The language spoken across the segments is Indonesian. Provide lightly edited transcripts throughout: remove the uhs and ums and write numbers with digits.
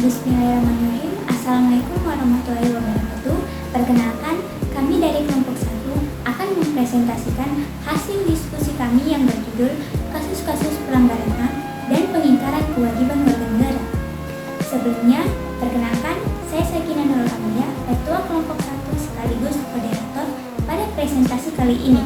Bismillahirrahmanirrahim. Assalamualaikum warahmatullahi wabarakatuh. Perkenalkan, kami dari kelompok 1 akan mempresentasikan hasil diskusi kami yang berjudul Kasus-kasus pelanggaran HAM dan pengingkaran kewajiban warga negara. Sebelumnya, perkenalkan, saya Sakinah Nurul Amalia, Ketua Kelompok 1 sekaligus moderator pada presentasi kali ini.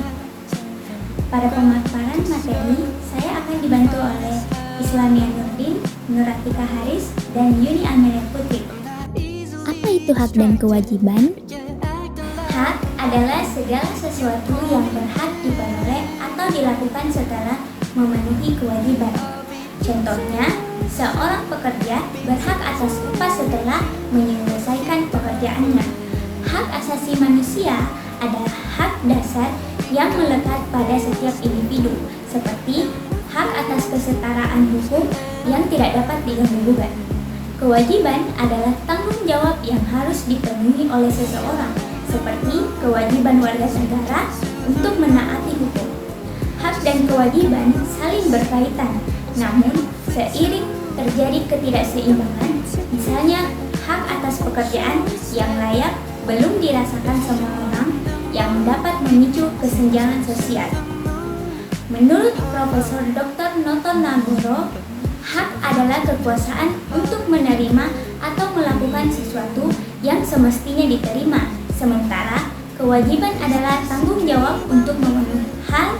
Pada pemaparan materi, saya akan dibantu oleh Islamia Nurdin, Nuratika Haris, dan Yuni Amelia Putri. Apa itu hak dan kewajiban? Hak adalah segala sesuatu yang berhak diperoleh atau dilakukan setelah memenuhi kewajiban. Contohnya, seorang pekerja berhak atas upah setelah menyelesaikan pekerjaannya. Hak asasi manusia adalah hak dasar yang melekat pada setiap individu, seperti hak atas kesetaraan hukum yang tidak dapat diganggu-gugat. Kewajiban adalah tanggung jawab yang harus dipenuhi oleh seseorang, seperti kewajiban warga negara untuk menaati hukum. Hak dan kewajiban saling berkaitan, namun seiring terjadi ketidakseimbangan, misalnya hak atas pekerjaan yang layak belum dirasakan semua orang, yang dapat memicu kesenjangan sosial. Menurut Profesor Dr. Noto Nagoro, hak adalah kekuasaan untuk menerima atau melakukan sesuatu yang semestinya diterima, sementara kewajiban adalah tanggung jawab untuk memenuhi hal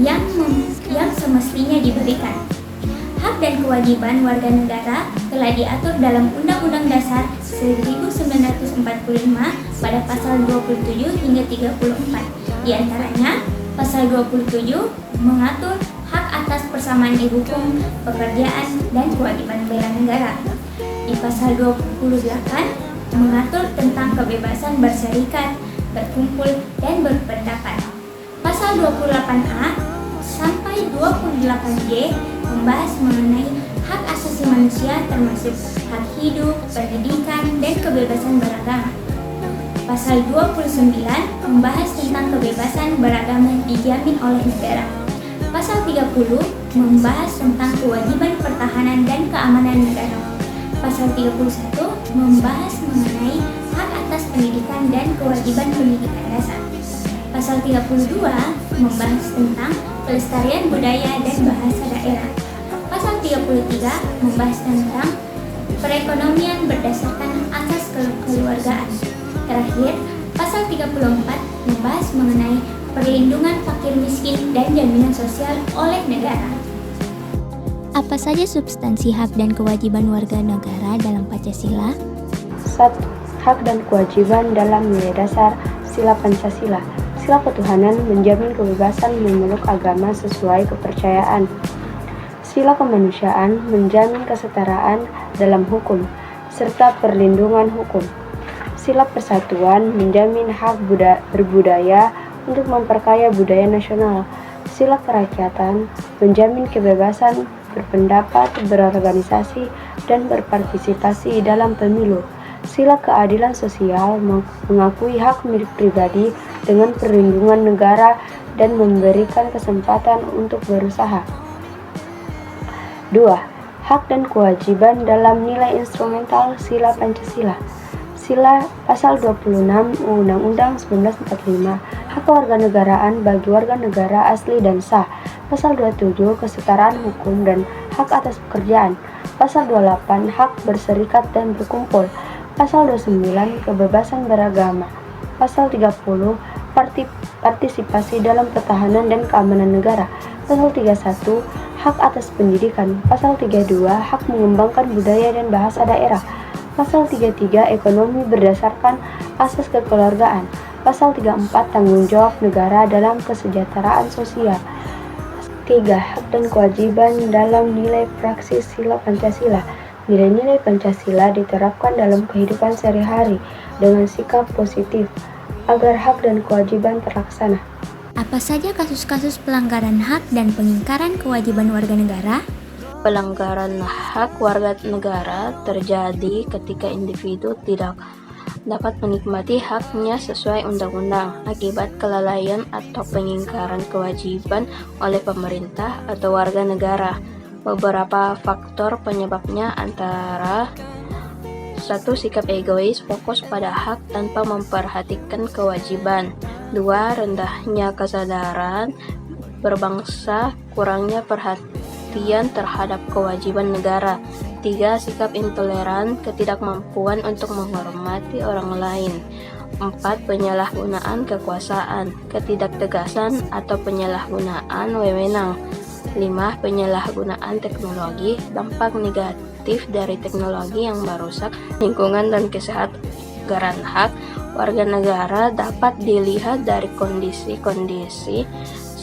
yang semestinya diberikan. Hak dan kewajiban warga negara telah diatur dalam Undang-Undang Dasar 1945 pada pasal 27 hingga 34. Di antaranya, pasal 27 mengatur hak atas persamaan di hukum, pekerjaan, dan kewajiban bela negara. Di pasal 28 mengatur tentang kebebasan berserikat, berkumpul, dan berpendapat. Pasal 28A sampai 28J membahas mengenai hak asasi manusia termasuk hak hidup, pendidikan, dan kebebasan beragama. Pasal 29 membahas tentang kebebasan beragama dijamin oleh negara. Pasal 30 membahas tentang kewajiban pertahanan dan keamanan negara. Pasal 31 membahas mengenai hak atas pendidikan dan kewajiban pendidikan dasar. Pasal 32 membahas tentang pelestarian budaya dan bahasa daerah. Pasal 33 membahas tentang perekonomian berdasarkan asas kekeluargaan. Terakhir, pasal 34 membahas mengenai perlindungan fakir miskin dan jaminan sosial oleh negara. Apa saja substansi hak dan kewajiban warga negara dalam Pancasila? 1. Hak dan kewajiban dalam nilai dasar Sila Pancasila. Sila ketuhanan menjamin kebebasan memeluk agama sesuai kepercayaan. Sila kemanusiaan menjamin kesetaraan dalam hukum, serta perlindungan hukum. Sila persatuan menjamin hak berbudaya untuk memperkaya budaya nasional. Sila kerakyatan menjamin kebebasan berpendapat, berorganisasi, dan berpartisipasi dalam pemilu. Sila keadilan sosial mengakui hak milik pribadi dengan perlindungan negara dan memberikan kesempatan untuk berusaha. 2. Hak dan kewajiban dalam nilai instrumental Sila Pancasila. Sila pasal 26 Undang-Undang 1945, hak kewarganegaraan bagi warga negara asli dan sah. Pasal 27 kesetaraan hukum dan hak atas pekerjaan. Pasal 28 hak berserikat dan berkumpul. Pasal 29 kebebasan beragama. Pasal 30 partisipasi dalam pertahanan dan keamanan negara. Pasal 31 hak atas pendidikan. Pasal 32 hak mengembangkan budaya dan bahasa daerah. Pasal 33 ekonomi berdasarkan asas kekeluargaan. Pasal 34 tanggung jawab negara dalam kesejahteraan sosial. 3. Hak dan kewajiban dalam nilai praksis Sila Pancasila. Nilai-nilai Pancasila diterapkan dalam kehidupan sehari-hari dengan sikap positif agar hak dan kewajiban terlaksana. Apa saja kasus-kasus pelanggaran hak dan pengingkaran kewajiban warga negara? Pelanggaran hak warga negara terjadi ketika individu tidak dapat menikmati haknya sesuai undang-undang akibat kelalaian atau pengingkaran kewajiban oleh pemerintah atau warga negara. Beberapa faktor penyebabnya antara 1. Sikap egois, fokus pada hak tanpa memperhatikan kewajiban. 2. Rendahnya kesadaran berbangsa, kurangnya perhatian terhadap kewajiban negara. 3. Sikap intoleran, ketidakmampuan untuk menghormati orang lain. 4. Penyalahgunaan kekuasaan, ketidaktegasan atau penyalahgunaan wewenang. 5. Penyalahgunaan teknologi, dampak negatif dari teknologi yang merusak lingkungan dan kesehatan. Hak warga negara dapat dilihat dari kondisi-kondisi.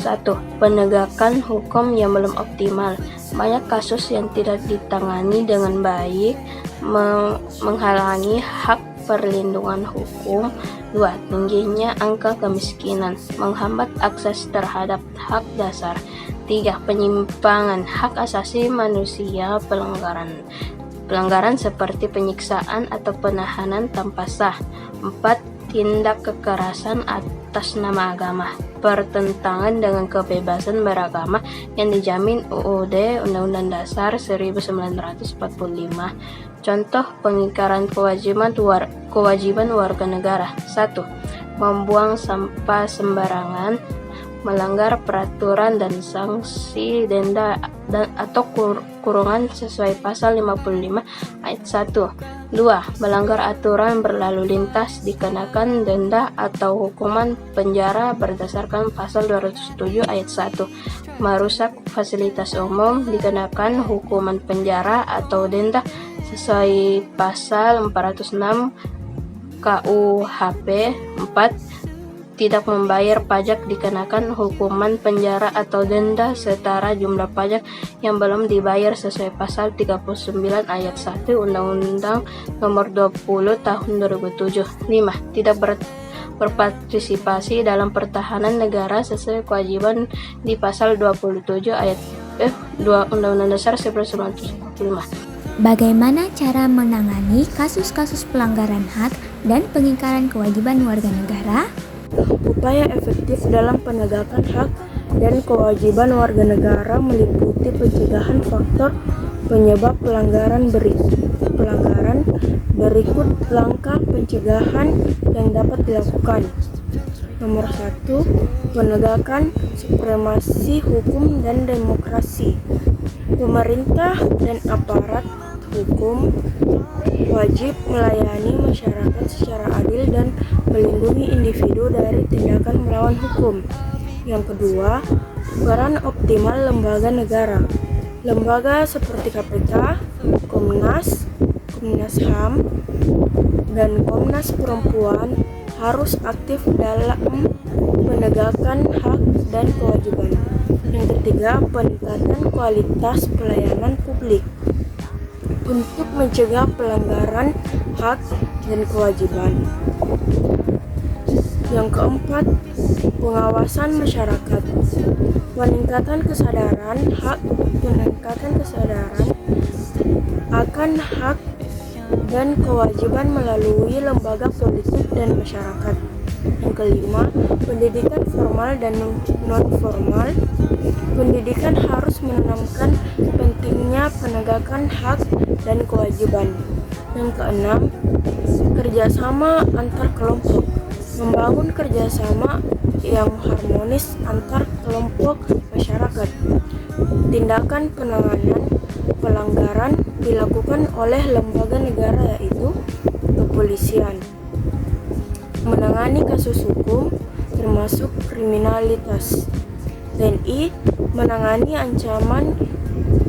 1. Penegakan hukum yang belum optimal. Banyak kasus yang tidak ditangani dengan baik, menghalangi hak perlindungan hukum. 2. Tingginya angka kemiskinan, menghambat akses terhadap hak dasar. 3. Penyimpangan hak asasi manusia, pelanggaran seperti penyiksaan atau penahanan tanpa sah. 4. Tindak kekerasan atas nama agama, bertentangan dengan kebebasan beragama yang dijamin UUD Undang-Undang Dasar 1945. Contoh pengingkaran kewajiban warga negara. 1. Membuang sampah sembarangan, melanggar peraturan dan sanksi denda atau kurungan sesuai pasal 55 ayat 1. 2. Melanggar aturan berlalu lintas, dikenakan denda atau hukuman penjara berdasarkan pasal 207 ayat 1. Merusak fasilitas umum, dikenakan hukuman penjara atau denda sesuai pasal 406 KUHP. 4. Tidak membayar pajak, dikenakan hukuman penjara atau denda setara jumlah pajak yang belum dibayar sesuai pasal 39 ayat 1 Undang-Undang Nomor 20 Tahun 2007. 5. Tidak berpartisipasi dalam pertahanan negara sesuai kewajiban di pasal 27 ayat 2 Undang-Undang Dasar 1945. Bagaimana cara menangani kasus-kasus pelanggaran hak dan pengingkaran kewajiban warga negara? Upaya efektif dalam penegakan hak dan kewajiban warga negara meliputi pencegahan faktor penyebab pelanggaran berikut langkah pencegahan yang dapat dilakukan. Nomor 1. Penegakan supremasi hukum dan demokrasi. Pemerintah dan aparat hukum wajib melayani masyarakat secara adil dan melindungi individu dari tindakan melawan hukum. Yang kedua, peran optimal lembaga negara. Lembaga seperti KPK, Komnas HAM, dan Komnas Perempuan harus aktif dalam penegakan hak dan kewajiban. Yang ketiga, peningkatan kualitas pelayanan publik untuk mencegah pelanggaran hak dan kewajiban. Yang keempat, pengawasan masyarakat. Peningkatan kesadaran akan hak dan kewajiban melalui lembaga politik dan masyarakat. Yang kelima, pendidikan formal dan non-formal. Pendidikan harus menanamkan pentingnya penegakan hak dan kewajiban. Yang keenam, kerjasama antar kelompok. Membangun kerjasama yang harmonis antar kelompok masyarakat. Tindakan penanganan pelanggaran dilakukan oleh lembaga negara yaitu kepolisian. Menangani kasus hukum termasuk kriminalitas. TNI menangani ancaman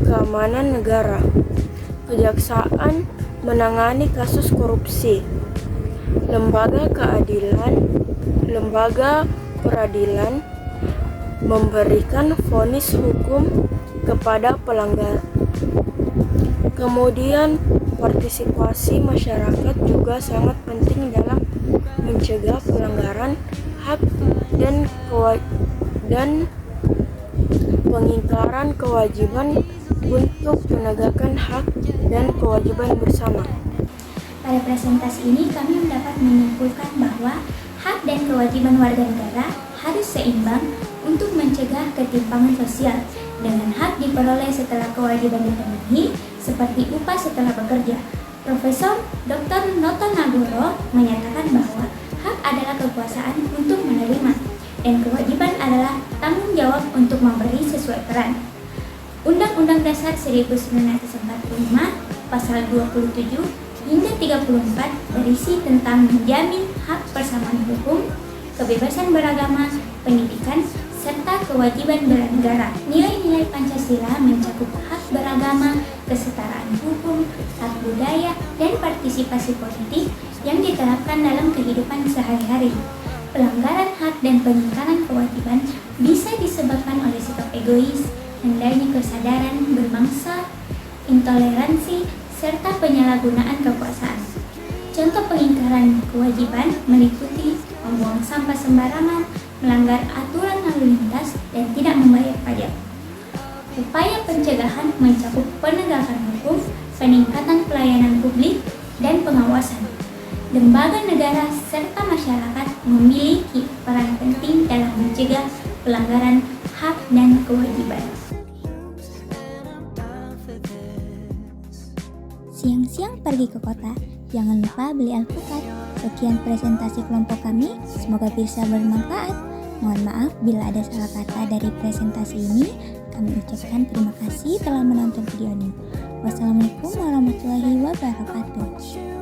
keamanan negara. Kejaksaan menangani kasus korupsi. Lembaga peradilan memberikan vonis hukum kepada pelanggar. Kemudian partisipasi masyarakat juga sangat penting dalam mencegah pelanggaran hak dan pengingkaran kewajiban untuk penegakan hak dan kewajiban bersama. Pada presentasi ini kami dapat menyimpulkan bahwa hak dan kewajiban warga negara harus seimbang untuk mencegah ketimpangan sosial dengan hak diperoleh setelah kewajiban dipenuhi seperti upah setelah bekerja, Profesor Dr. Noto Nagoro menyatakan bahwa hak adalah kekuasaan untuk menerima dan kewajiban adalah tanggung jawab untuk memberi sesuai peran. Undang-Undang Dasar 1945 Pasal 27 hingga 34 berisi tentang menjamin hak persamaan hukum, kebebasan beragama, pendidikan, serta kewajiban bernegara. Nilai-nilai Pancasila mencakup hak beragama, kesetaraan hukum, hak budaya, dan partisipasi politik yang diterapkan dalam kehidupan sehari-hari. Pelanggaran hak dan pengingkaran kewajiban bisa disebabkan oleh sikap egois, rendahnya kesadaran berbangsa, intoleransi, serta penyalahgunaan kekuasaan. Contoh pengingkaran kewajiban meliputi membuang sampah sembarangan, melanggar aturan lalu lintas, dan tidak membayar pajak. Upaya pencegahan mencakup penegakan hukum, peningkatan pelayanan publik, dan pengawasan. Lembaga negara serta masyarakat memiliki peran penting dalam mencegah pelanggaran hak dan kewajiban. Siang-siang pergi ke kota, jangan lupa beli alpukat. Sekian presentasi kelompok kami, semoga bisa bermanfaat. Mohon maaf bila ada salah kata dari presentasi ini. Kami ucapkan terima kasih telah menonton video ini. Wassalamualaikum warahmatullahi wabarakatuh.